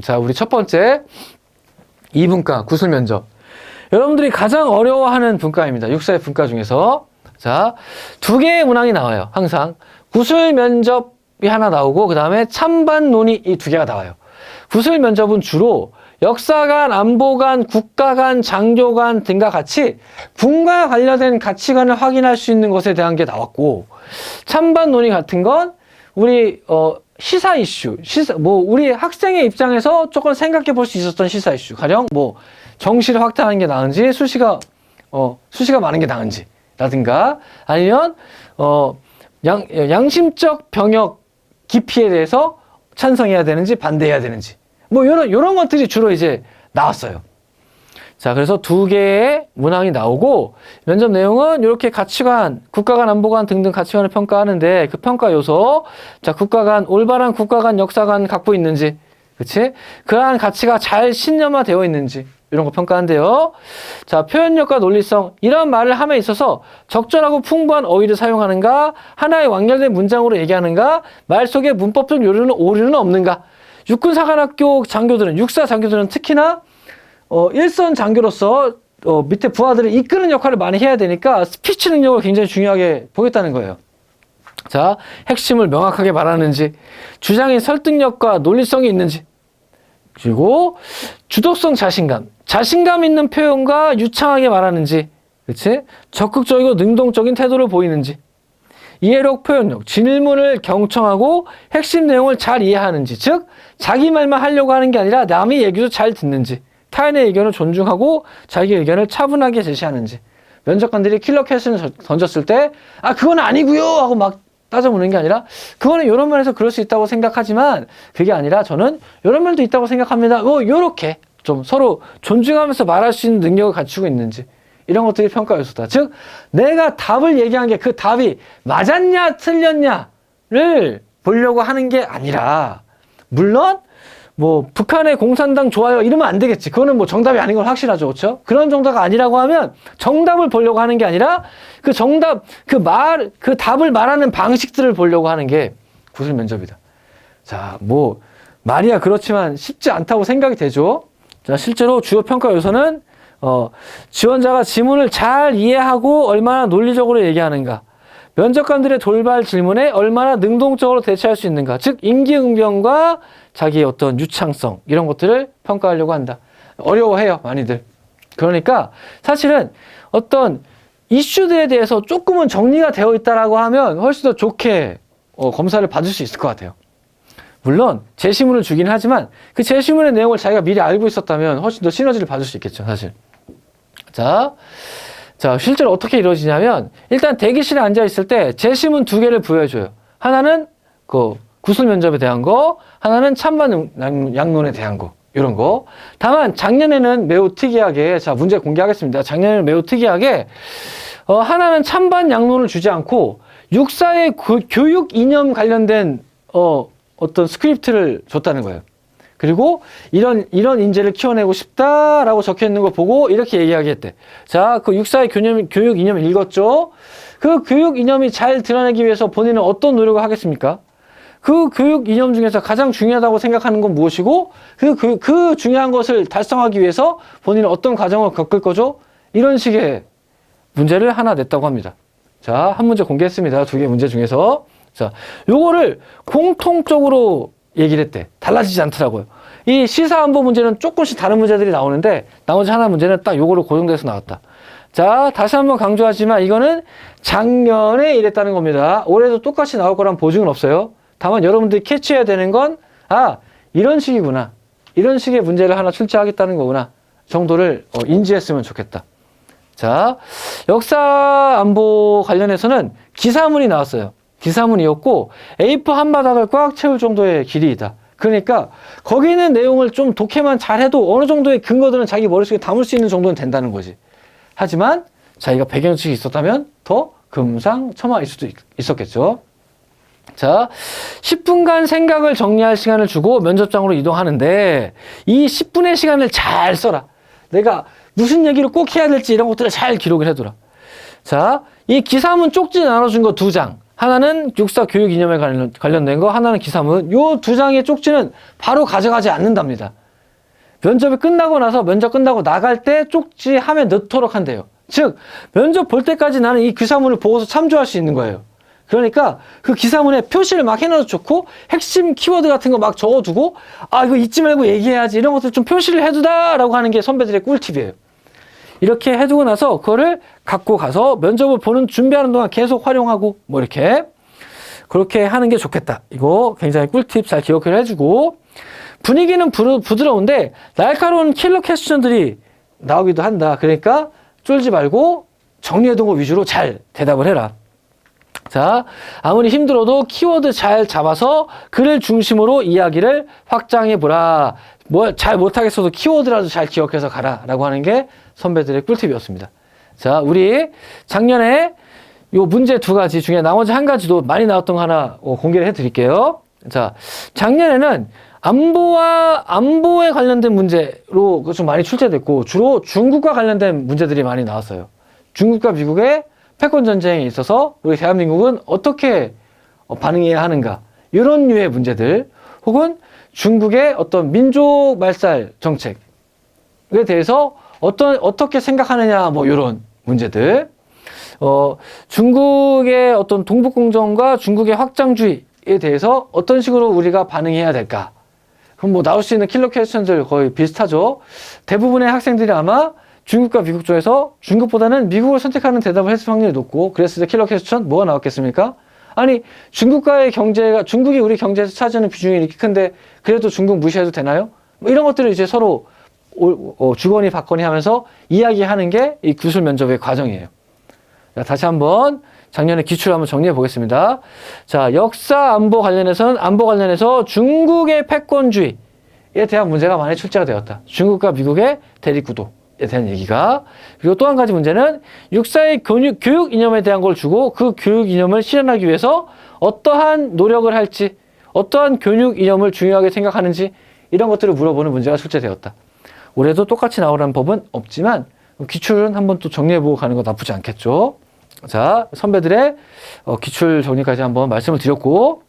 자, 우리 첫 번째 2분과 구술 면접. 여러분들이 가장 어려워하는 분과입니다. 육사의 분과 중에서. 자, 두 개의 문항이 나와요. 항상. 구술 면접이 하나 나오고, 그 다음에 찬반 논의 이 두 개가 나와요. 구술 면접은 주로 역사관, 안보관, 국가관, 장교관 등과 같이 분과 관련된 가치관을 확인할 수 있는 것에 대한 게 나왔고, 찬반 논의 같은 건 우리 시사 이슈, 우리 학생의 입장에서 조금 생각해 볼 수 있었던 시사 이슈. 가령 정시를 확대하는 게 나은지, 수시가 많은 게 나은지, 라든가, 아니면, 양심적 병역 기피에 대해서 찬성해야 되는지, 반대해야 되는지. 요런 것들이 주로 이제 나왔어요. 자, 그래서 두 개의 문항이 나오고, 면접 내용은 이렇게 가치관, 국가관, 안보관 등등 가치관을 평가하는데, 그 평가 요소, 자, 올바른 국가관, 역사관 갖고 있는지, 그치? 그러한 가치가 잘 신념화되어 있는지, 이런 거 평가한대요. 자, 표현력과 논리성, 이런 말을 함에 있어서 적절하고 풍부한 어휘를 사용하는가, 하나의 완결된 문장으로 얘기하는가, 말 속에 문법적 오류는 없는가. 육군사관학교 장교들은, 육사 장교들은 특히나 일선 장교로서 밑에 부하들을 이끄는 역할을 많이 해야 되니까 스피치 능력을 굉장히 중요하게 보겠다는 거예요. 자, 핵심을 명확하게 말하는지, 주장의 설득력과 논리성이 있는지, 그리고 주도성, 자신감 있는 표현과 유창하게 말하는지, 그치? 적극적이고 능동적인 태도를 보이는지, 이해력, 표현력, 질문을 경청하고 핵심 내용을 잘 이해하는지, 즉 자기 말만 하려고 하는 게 아니라 남의 얘기도 잘 듣는지, 타인의 의견을 존중하고 자기 의견을 차분하게 제시하는지. 면접관들이 킬러 퀘스천을 던졌을 때 그건 아니고요 하고 막 따져보는 게 아니라, 그거는 이런 면에서 그럴 수 있다고 생각하지만 그게 아니라 저는 이런 면도 있다고 생각합니다. 요렇게 좀 서로 존중하면서 말할 수 있는 능력을 갖추고 있는지, 이런 것들이 평가 요소다. 즉 내가 답을 얘기한 게 그 답이 맞았냐 틀렸냐를 보려고 하는 게 아니라, 물론 북한의 공산당 좋아요 이러면 안 되겠지. 그거는 정답이 아닌 건 확실하죠. 그렇죠? 그런 정도가 아니라고 하면 정답을 보려고 하는 게 아니라 그 답을 말하는 방식들을 보려고 하는 게 구술 면접이다. 자, 말이야 그렇지만 쉽지 않다고 생각이 되죠. 자, 실제로 주요 평가 요소는 지원자가 지문을 잘 이해하고 얼마나 논리적으로 얘기하는가, 면접관들의 돌발 질문에 얼마나 능동적으로 대처할 수 있는가, 즉 임기응변과 자기의 어떤 유창성, 이런 것들을 평가하려고 한다. 어려워해요, 많이들. 그러니까 사실은 어떤 이슈들에 대해서 조금은 정리가 되어 있다라고 하면 훨씬 더 좋게 검사를 받을 수 있을 것 같아요. 물론 제시문을 주긴 하지만 그 제시문의 내용을 자기가 미리 알고 있었다면 훨씬 더 시너지를 받을 수 있겠죠, 사실. 자, 실제로 어떻게 이루어지냐면, 일단 대기실에 앉아 있을 때 제시문 두 개를 부여해줘요. 하나는 구술 면접에 대한 거, 하나는 찬반 양론에 대한 거, 이런 거. 다만 작년에는 매우 특이하게, 자, 문제 공개하겠습니다. 작년에는 매우 특이하게 하나는 찬반 양론을 주지 않고 육사의 교육 이념 관련된 어떤 스크립트를 줬다는 거예요. 그리고 이런 인재를 키워내고 싶다라고 적혀 있는 거 보고 이렇게 얘기하겠대. 자, 그 육사의 교육 이념 읽었죠? 그 교육 이념이 잘 드러내기 위해서 본인은 어떤 노력을 하겠습니까? 그 교육 이념 중에서 가장 중요하다고 생각하는 건 무엇이고, 그 중요한 것을 달성하기 위해서 본인은 어떤 과정을 겪을 거죠? 이런 식의 문제를 하나 냈다고 합니다. 자, 한 문제 공개했습니다. 두 개 문제 중에서. 자, 요거를 공통적으로 얘기를 했대. 달라지지 않더라고요. 이 시사안보 문제는 조금씩 다른 문제들이 나오는데, 나머지 하나 문제는 딱 요거로 고정돼서 나왔다. 자, 다시 한번 강조하지만 이거는 작년에 이랬다는 겁니다. 올해도 똑같이 나올 거란 보증은 없어요. 다만 여러분들이 캐치해야 되는 건, 이런 식이구나, 이런 식의 문제를 하나 출제하겠다는 거구나 정도를 인지했으면 좋겠다. 자, 역사안보 관련해서는 기사문이 나왔어요. 기사문이었고 A4 한 바닥을 꽉 채울 정도의 길이이다. 그러니까 거기 있는 내용을 좀 독해만 잘해도 어느 정도의 근거들은 자기 머릿속에 담을 수 있는 정도는 된다는 거지. 하지만 자기가 배경지식이 있었다면 더 금상첨화일 수도 있었겠죠. 자, 10분간 생각을 정리할 시간을 주고 면접장으로 이동하는데, 이 10분의 시간을 잘 써라. 내가 무슨 얘기를 꼭 해야 될지 이런 것들을 잘 기록을 해둬라. 자, 이 기사문 쪽지 나눠준 거 2장. 하나는 육사 교육 이념에 관련된 거, 하나는 기사문. 요 두 장의 쪽지는 바로 가져가지 않는답니다. 면접이 끝나고 나서 면접 끝나고 나갈 때 쪽지 함에 넣도록 한대요. 즉 면접 볼 때까지 나는 이 기사문을 보고서 참조할 수 있는 거예요. 그러니까 그 기사문에 표시를 막 해놔도 좋고 핵심 키워드 같은 거 막 적어두고 아 이거 잊지 말고 얘기해야지 이런 것들 좀 표시를 해두다라고 하는 게 선배들의 꿀팁이에요. 이렇게 해두고 나서 그거를 갖고 가서 면접을 보는 준비하는 동안 계속 활용하고 뭐 이렇게 그렇게 하는 게 좋겠다. 이거 굉장히 꿀팁 잘 기억을 해주고 분위기는 부드러운데 날카로운 킬러 퀘스천들이 나오기도 한다. 그러니까 쫄지 말고 정리해둔 거 위주로 잘 대답을 해라. 자, 아무리 힘들어도 키워드 잘 잡아서 그를 중심으로 이야기를 확장해보라. 뭐 잘 못하겠어도 키워드라도 잘 기억해서 가라. 라고 하는 게 선배들의 꿀팁이었습니다. 자, 우리 작년에 요 문제 두 가지 중에 나머지 한 가지도 많이 나왔던 거 하나 공개를 해드릴게요. 자, 작년에는 안보에 관련된 문제로 좀 많이 출제됐고 주로 중국과 관련된 문제들이 많이 나왔어요. 중국과 미국의 패권 전쟁에 있어서 우리 대한민국은 어떻게 반응해야 하는가 이런 류의 문제들 혹은 중국의 어떤 민족 말살 정책에 대해서 어떻게 생각하느냐 뭐 이런 문제들 중국의 어떤 동북공정과 중국의 확장주의에 대해서 어떤 식으로 우리가 반응해야 될까. 그럼 뭐 나올 수 있는 킬러 퀘스천들 거의 비슷하죠. 대부분의 학생들이 아마 중국과 미국 중에서 중국보다는 미국을 선택하는 대답을 했을 확률이 높고 그랬을 때 킬러 퀘스천 뭐가 나왔겠습니까? 아니 중국과의 경제가 중국이 우리 경제에서 차지하는 비중이 이렇게 큰데 그래도 중국 무시해도 되나요? 뭐 이런 것들을 이제 서로 주거니 받거니 하면서 이야기하는 게 이 기술 면접의 과정이에요. 자, 다시 한번 작년에 기출 한번 정리해 보겠습니다. 자, 역사 안보 관련해서 중국의 패권주의에 대한 문제가 많이 출제가 되었다. 중국과 미국의 대립구도에 대한 얘기가. 그리고 또 한 가지 문제는 육사의 교육 이념에 대한 걸 주고 그 교육 이념을 실현하기 위해서 어떠한 노력을 할지, 어떠한 교육 이념을 중요하게 생각하는지 이런 것들을 물어보는 문제가 출제되었다. 올해도 똑같이 나오라는 법은 없지만 기출은 한번 또 정리해보고 가는 거 나쁘지 않겠죠. 자, 선배들의 기출 정리까지 한번 말씀을 드렸고